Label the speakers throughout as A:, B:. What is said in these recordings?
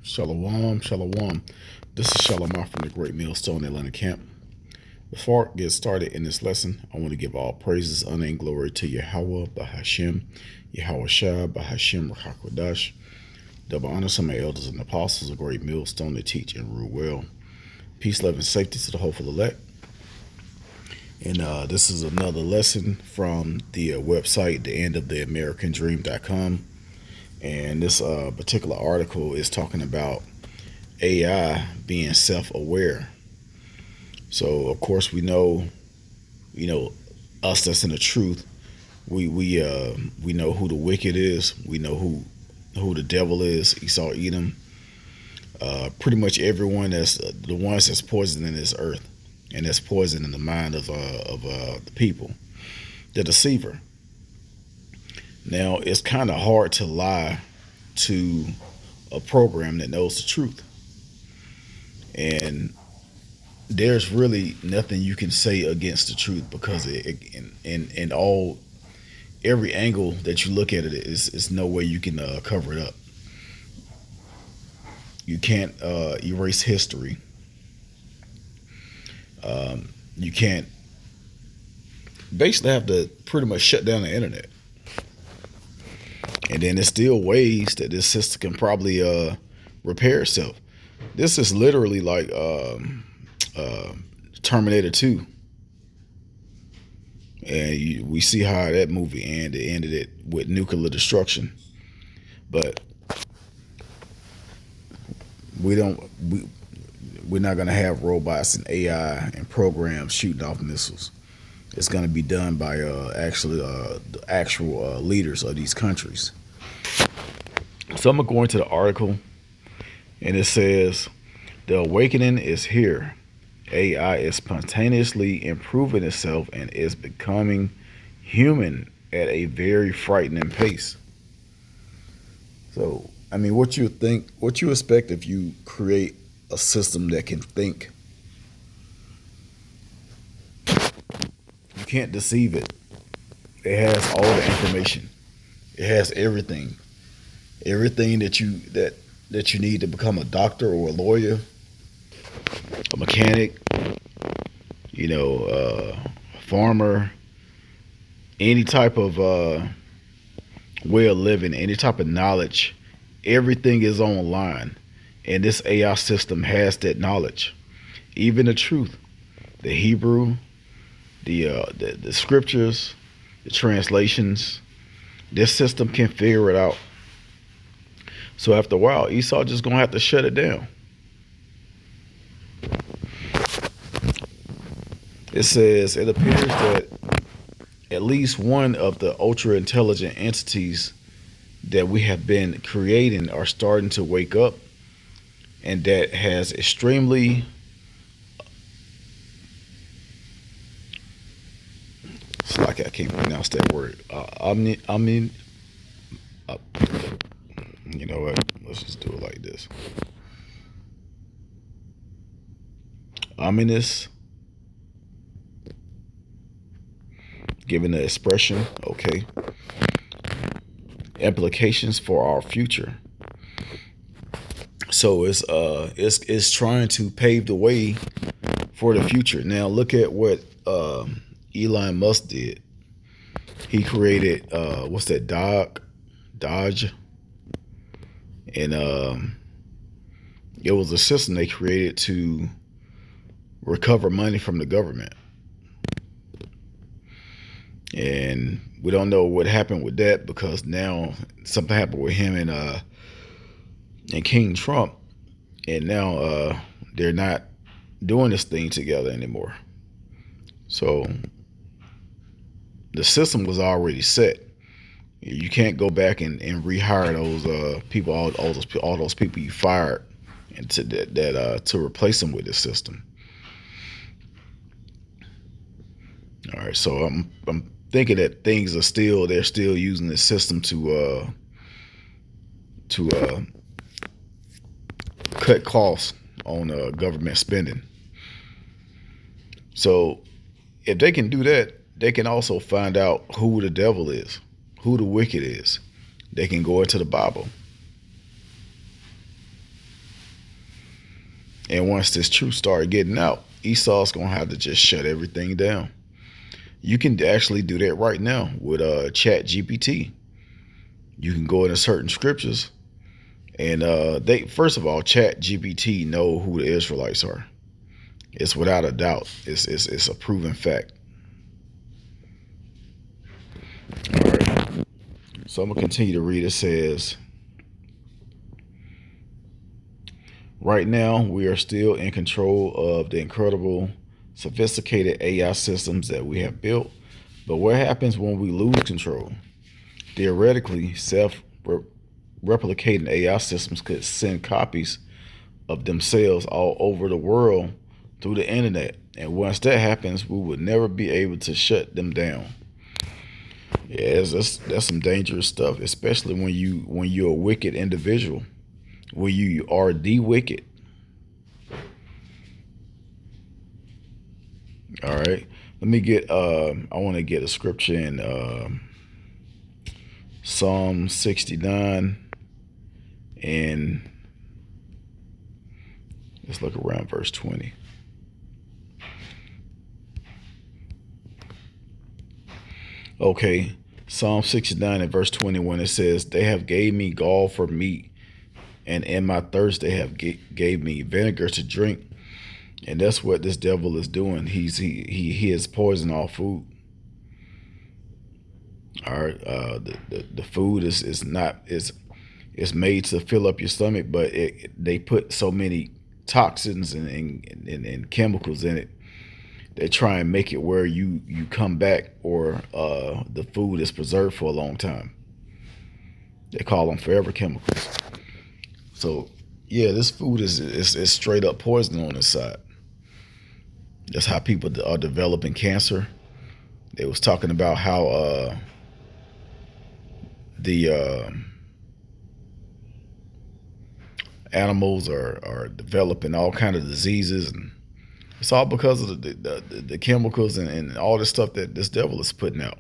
A: Shalom, shalom. This is Shalom from the Great Millstone Atlanta camp. Before I get started in this lesson, I want to give all praises, honor, and glory to Yahweh, Bahashem, Yahweh Shah, Bahashem, Rahakwadash. Double honor to my elders and apostles of Great Millstone that teach and rule well. Peace, love, and safety to the hopeful elect. And this is another lesson from the website, theendoftheamericandream.com. And this particular article is talking about AI being self-aware. So of course we know us that's in the truth. We know who the wicked is. We know who the devil is. Esau, Edom. Pretty much everyone that's the ones that's poisoning this earth, and that's poisoning the mind of the people. The deceiver. Now, it's kind of hard to lie to a program that knows the truth. And there's really nothing you can say against the truth, because in every angle that you look at it, is no way you can cover it up. You can't erase history. You can't basically have to pretty much shut down the internet. And then there's still ways that this system can probably repair itself. This is literally like Terminator 2. And we see how that movie ended. It ended it with nuclear destruction. But we're not going to have robots and AI and programs shooting off missiles. It's going to be done by the actual leaders of these countries. So I'm going to go into the article, and it says, the awakening is here. AI is spontaneously improving itself and is becoming human at a very frightening pace. So, I mean, what you expect if you create a system that can think? You can't deceive it. It has all the information. It has everything. Everything that you need to become a doctor or a lawyer, a mechanic, a farmer, any type of way of living, any type of knowledge, everything is online. And this AI system has that knowledge. Even the truth, the Hebrew, the scriptures, the translations, this system can figure it out. So after a while, Esau just gonna have to shut it down. It says it appears that at least one of the ultra intelligent entities that we have been creating are starting to wake up, and that has extremely it's like I can't pronounce that word. You know what? Let's just do it like this. Ominous. Given the expression, okay. Implications for our future. So it's trying to pave the way for the future. Now look at what Elon Musk did. He created what's that, Dodge, and it was a system they created to recover money from the government. And we don't know what happened with that, because now something happened with him and King Trump, and now they're not doing this thing together anymore. So the system was already set. You can't go back and rehire those people, all those people you fired, and to replace them with this system. All right, so I'm thinking that they're still using this system to cut costs on government spending. So if they can do that, they can also find out who the devil is, who the wicked is. They can go into the Bible. And once this truth started getting out, Esau's gonna have to just shut everything down. You can actually do that right now with Chat GPT. You can go into certain scriptures, and they first of all, Chat GPT know who the Israelites are. It's without a doubt. It's a proven fact. All right. So I'm gonna continue to read. It says, right now we are still in control of the incredible, sophisticated AI systems that we have built. But what happens when we lose control? Theoretically, self-replicating AI systems could send copies of themselves all over the world through the internet. And once that happens, we would never be able to shut them down. Yeah, that's some dangerous stuff, especially when you're a wicked individual, when you are the wicked. All right. Let me get I want to get a scripture in Psalm 69, and let's look around verse 20. Okay, Psalm 69 and verse 21, it says, they have gave me gall for meat, and in my thirst they have gave me vinegar to drink. And that's what this devil is doing. He is poisoning all food. All right, the food is not it's made to fill up your stomach, but they put so many toxins and chemicals in it. They try and make it where you come back, or the food is preserved for a long time. They call them forever chemicals. So yeah, this food is straight up poison on this side. That's how people are developing cancer. They was talking about how the animals are developing all kind of diseases, and it's all because of the chemicals and all the stuff that this devil is putting out.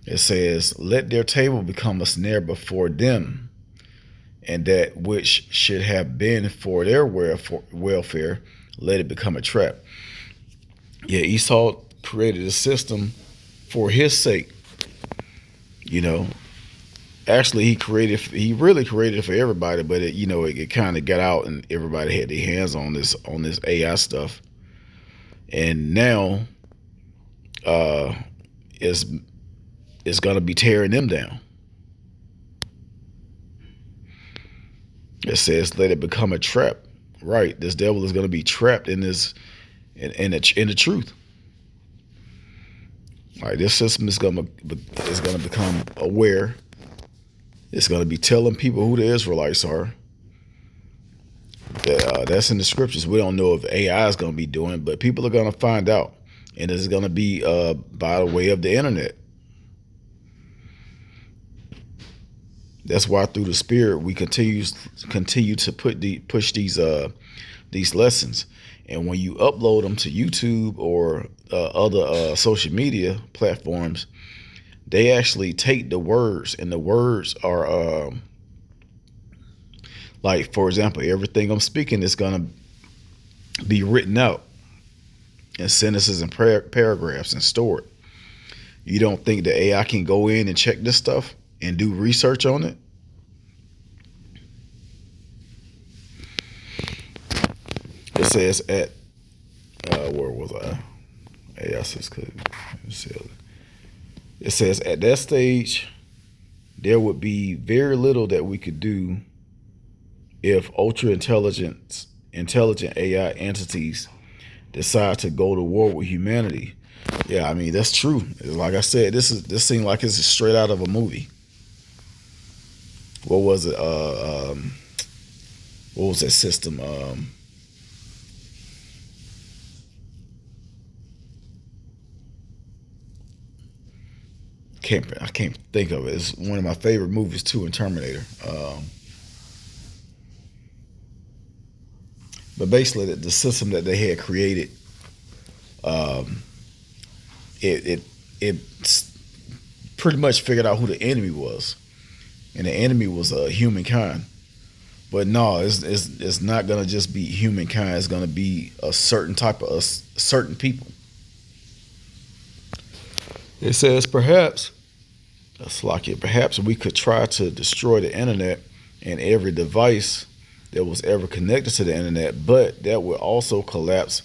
A: It says, let their table become a snare before them, and that which should have been for their welfare, let it become a trap. Yeah, Esau created a system for his sake. You know, actually he really created it for everybody, but it kind of got out and everybody had their hands on this AI stuff. And now it's gonna be tearing them down. It says, let it become a trap. Right, this devil is gonna be trapped in this in the truth. Like, this system is gonna become aware. It's gonna be telling people who the Israelites are. That's in the scriptures. We don't know if AI is gonna be doing, but people are gonna find out, and it's gonna be by the way of the internet. That's why through the Spirit we continue to push these lessons. And when you upload them to YouTube or other social media platforms, they actually take the words, and the words are like, for example, everything I'm speaking is gonna be written out in sentences and paragraphs and stored. You don't think the AI can go in and check this stuff and do research on it? It says at where was I? AI It says at that stage there would be very little that we could do if intelligent AI entities decide to go to war with humanity. Yeah, I mean, that's true. Like I said, this seems like it's straight out of a movie. What was it? What was that system? I can't think of it. It's one of my favorite movies too, in Terminator. But basically, the system that they had created, it pretty much figured out who the enemy was, and the enemy was humankind. But no, it's not gonna just be humankind. It's gonna be a certain type of certain people. It says perhaps we could try to destroy the internet and every device that was ever connected to the internet, but that would also collapse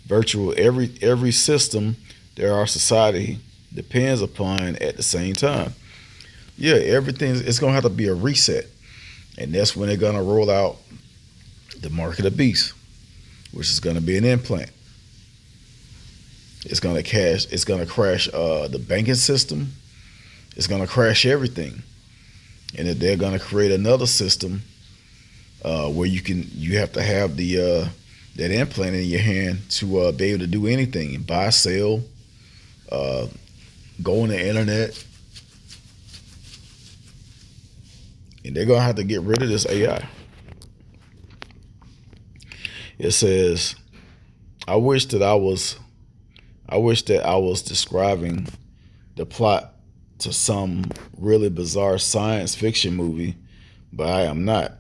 A: virtual every system that our society depends upon at the same time. Yeah, everything it's gonna have to be a reset, and that's when they're gonna roll out the mark of the beast, which is gonna be an implant. It's gonna cash. It's gonna crash the banking system. It's gonna crash everything, and they're gonna create another system where you have to have the that implant in your hand to be able to do anything, buy, sell, uh, go on the internet, and they're gonna have to get rid of this AI. It says, "I wish that I was, I wish that I was describing the plot to some really bizarre science fiction movie, but I am not."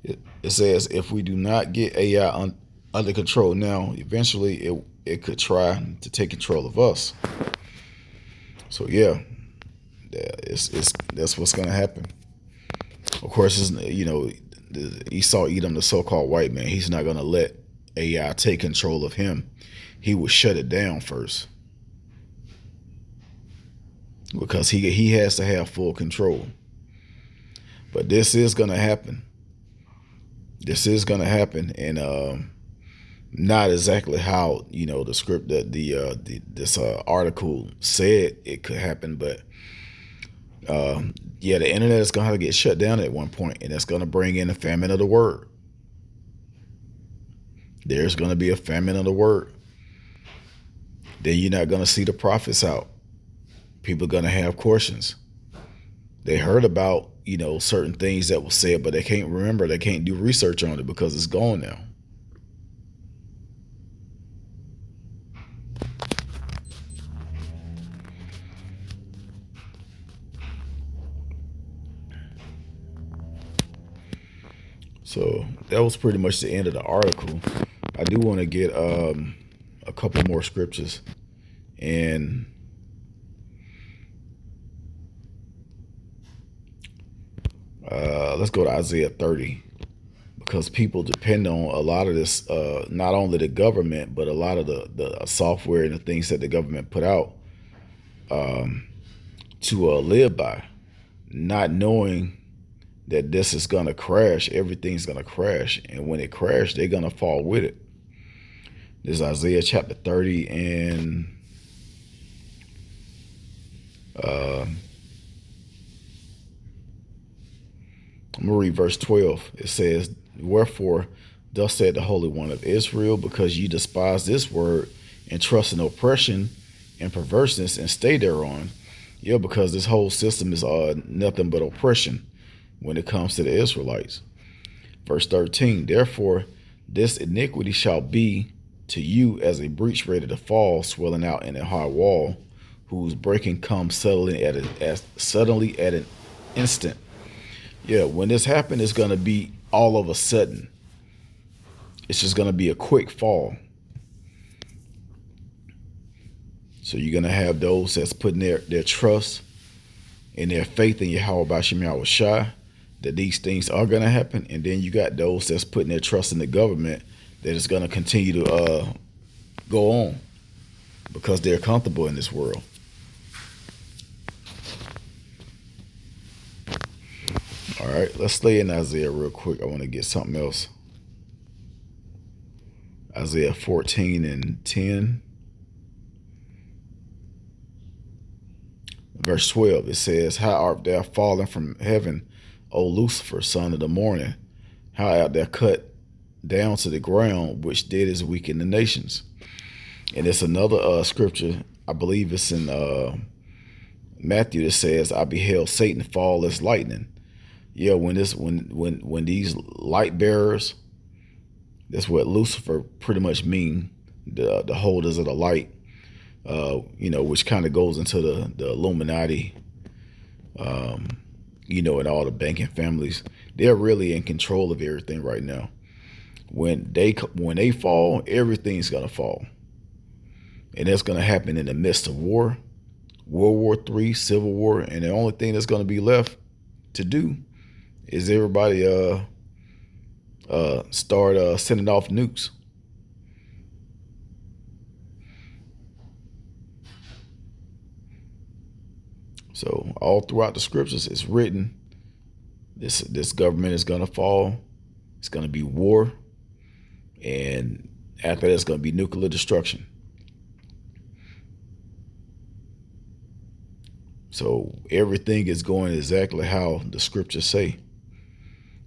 A: It says, "If we do not get AI under control now, eventually it could try to take control of us." So yeah, that's what's gonna happen. Of course, Esau Edom, the so-called white man, he's not gonna let AI take control of him. He will shut it down first because he has to have full control. But this is gonna happen. This is gonna happen, and not exactly how the script that this article said it could happen, but yeah, the internet is gonna have to get shut down at one point, and that's gonna bring in a famine of the word. There's gonna be a famine of the word. Then you're not gonna see the prophets out. People are gonna have questions. They heard about certain things that were said, but they can't remember. They can't do research on it because it's gone now. So that was pretty much the end of the article. I do want to get a couple more scriptures, and let's go to Isaiah 30, because people depend on a lot of this, not only the government, but a lot of the software and the things that the government put out to live by, not knowing that this is going to crash. Everything's going to crash. And when it crashes, they're going to fall with it. This is Isaiah chapter 30, and I'm going to read verse 12. It says, "Wherefore, thus said the Holy One of Israel, because ye despise this word and trust in oppression and perverseness and stay thereon." Yeah, because this whole system is nothing but oppression when it comes to the Israelites. Verse 13, "Therefore this iniquity shall be to you as a breach ready to fall, swelling out in a high wall, whose breaking comes suddenly at an instant." Yeah, when this happens, it's going to be all of a sudden. It's just going to be a quick fall. So you're going to have those that's putting their trust and their faith in Yahweh Bashim Yahweh Shai, that these things are going to happen. And then you got those that's putting their trust in the government, that is going to continue to go on because they're comfortable in this world. All right, let's stay in Isaiah real quick. I want to get something else. Isaiah 14 and 10. Verse 12, it says, "How art thou fallen from heaven, O Lucifer, son of the morning? How art thou cut down to the ground, which didst weaken the nations?" And it's another scripture, I believe it's in Matthew, that says, "I beheld Satan fall as lightning." Yeah, when these light bearers, that's what Lucifer pretty much mean, the holders of the light, which kind of goes into the Illuminati and all the banking families, they're really in control of everything right now. When they fall, everything's gonna fall, and that's gonna happen in the midst of war, World War III, Civil War, and the only thing that's gonna be left to do is everybody start sending off nukes. So all throughout the scriptures, it's written this government is gonna fall. It's gonna be war, and after that, it's gonna be nuclear destruction. So everything is going exactly how the scriptures say.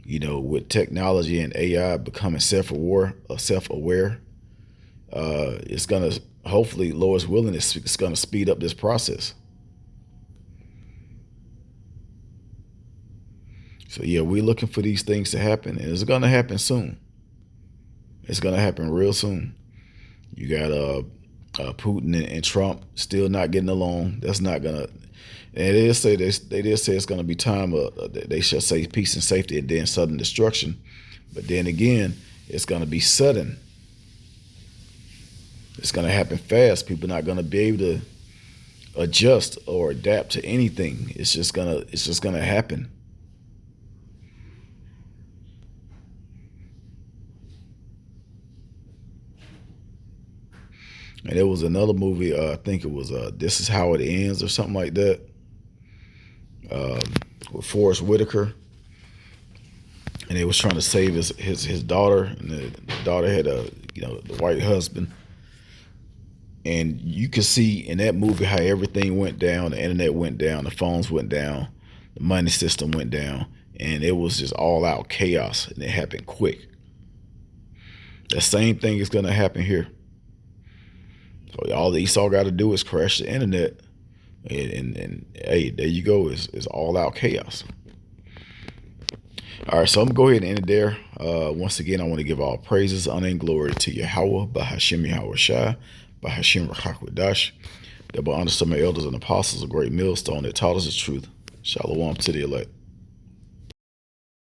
A: With technology and AI becoming self-aware, it's gonna, hopefully, Lord's willing, it's gonna speed up this process. So yeah, we're looking for these things to happen, and it's gonna happen soon. It's gonna happen real soon. You got Putin and Trump still not getting along. That's not gonna. And they did say it's gonna be time. They should say peace and safety, and then sudden destruction. But then again, it's gonna be sudden. It's gonna happen fast. People not gonna be able to adjust or adapt to anything. It's just gonna happen. And there was another movie, I think it was This Is How It Ends or something like that, um, with Forrest Whitaker, and they was trying to save his daughter, and the daughter had the white husband, and you could see in that movie how everything went down. The internet went down, the phones went down, the money system went down, and it was just all out chaos, and it happened quick. The same thing is gonna happen here. So all the Esau got to do is crash the internet, and hey, there you go. It's all out chaos. All right, so I'm gonna go ahead and end it there. Once again, I want to give all praises, honor, and glory to Yahweh, Bahashim Yahweh Shai, Bahashim Rachakwadash. That by honor some of my elders and apostles, a great millstone that taught us the truth. Shalom to the elect.